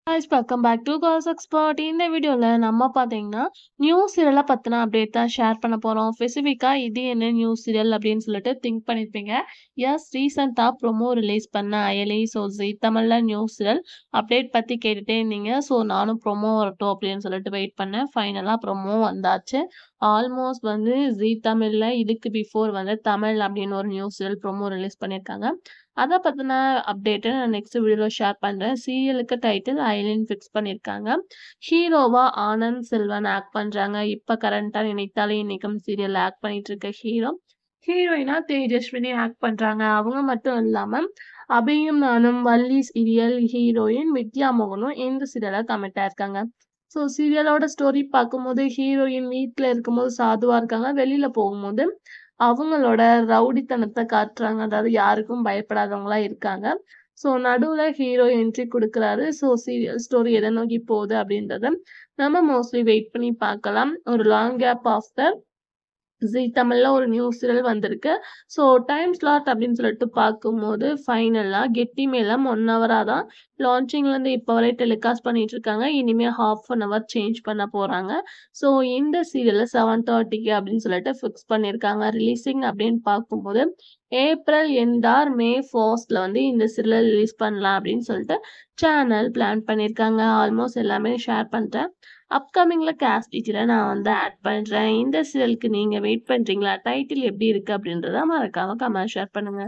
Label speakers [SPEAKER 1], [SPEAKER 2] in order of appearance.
[SPEAKER 1] guys, welcome back to Girls Expert. இந்த வீடியோல நம்ம பாத்தீங்கன்னா நியூ சீரியலை பத்தின அப்டேட் தான் ஷேர் பண்ண போறோம். ஸ்பெசிஃபிக்கா இது என்ன நியூ சீரியல் அப்படின்னு சொல்லிட்டு திங்க் பண்ணிருப்பீங்க. எஸ், ரீசெண்டா ப்ரோமோ ரிலீஸ் பண்ண அயலி ஜீ தமிழ்ல நியூ சீரியல் அப்டேட் பத்தி கேட்டுட்டே இருந்தீங்க. ஸோ நானும் ப்ரோமோ வரட்டும் அப்படின்னு சொல்லிட்டு வெயிட் பண்ணேன். ஃபைனலா ப்ரோமோ வந்தாச்சு. ஆல்மோஸ்ட் ஜீ தமிழ்ல இதுக்கு பிஃபோர் தமிழ் அப்படின்னு ஒரு நியூ சீரியல் ப்ரோமோ ரிலீஸ் பண்ணியிருக்காங்க. அத பத்தின அப்டேட்ட நான் நெக்ஸ்ட் வீடியோல ஷேர் பண்றேன். சீரியலுக்கு டைட்டில் ஐலின் ஃபிக்ஸ் பண்ணியிருக்காங்க. ஹீரோவா ஆனந்த் செல்வன் ஆக்ட் பண்றாங்க. இப்ப கரண்டா நினைத்தாலே இன்றைக்கும் சீரியல்ல ஆக்ட் பண்ணிட்டு இருக்க ஹீரோ. ஹீரோயினா தேஜஸ்வினி ஆக்ட் பண்றாங்க. அவங்க மட்டும் இல்லாம அபியும் நானும் வள்ளி சீரியல் ஹீரோயின் வித்யா மோகனும் இந்த சீரியல்ல கமிட்டா இருக்காங்க. ஸோ சீரியலோட ஸ்டோரி பார்க்கும்போது ஹீரோயின் வீட்ல இருக்கும்போது சாதுவா இருக்காங்க. வெளியில போகும்போது அவங்களோட ரவுடித்தனத்தை காட்டுறாங்க. அதாவது யாருக்கும் பயப்படாதவங்களா இருக்காங்க. ஸோ நடுவுல ஹீரோ என்ட்ரி குடுக்குறாரு. ஸோ சீரியல் ஸ்டோரி எதை நோக்கி போகுது அப்படின்றத நம்ம மோஸ்ட்லி வெயிட் பண்ணி பார்க்கலாம். ஒரு லாங் கேப் ஆஃப்டர் ஜீ தமிழ்ல ஒரு நியூ சீரியல் வந்திருக்கு. ஸோ டைம் ஸ்லாட் அப்படின்னு சொல்லிட்டு பார்க்கும்போது ஃபைனலா கெட்டி மேளம் 1 ஹவரா தான் லான்ச்சிங்லேருந்து இப்போ வரை டெலிகாஸ்ட் பண்ணிட்டு இருக்காங்க. இனிமே ½ hour சேஞ்ச் பண்ண போறாங்க. ஸோ இந்த சீரியலை 7:30க்கு அப்படின்னு சொல்லிட்டு ஃபிக்ஸ் பண்ணியிருக்காங்க. ரிலீசிங் அப்படின்னு பார்க்கும்போது ஏப்ரல் எண்ட் ஆர் மே 1st இந்த சீரியலை ரிலீஸ் பண்ணலாம் அப்படின்னு சொல்லிட்டு சேனல் பிளான் பண்ணியிருக்காங்க. ஆல்மோஸ்ட் எல்லாமே ஷேர் பண்ணிட்டேன். அப்கமிங்ல கேஸ்ட் டீச்சரை நான் ஆட் பண்றேன். இந்த சீரியலுக்கு நீங்க வெயிட் பண்றீங்களா? டைட்டில் எப்படி இருக்கு அப்படின்றத மறக்காம கமெண்ட் ஷேர் பண்ணுங்க.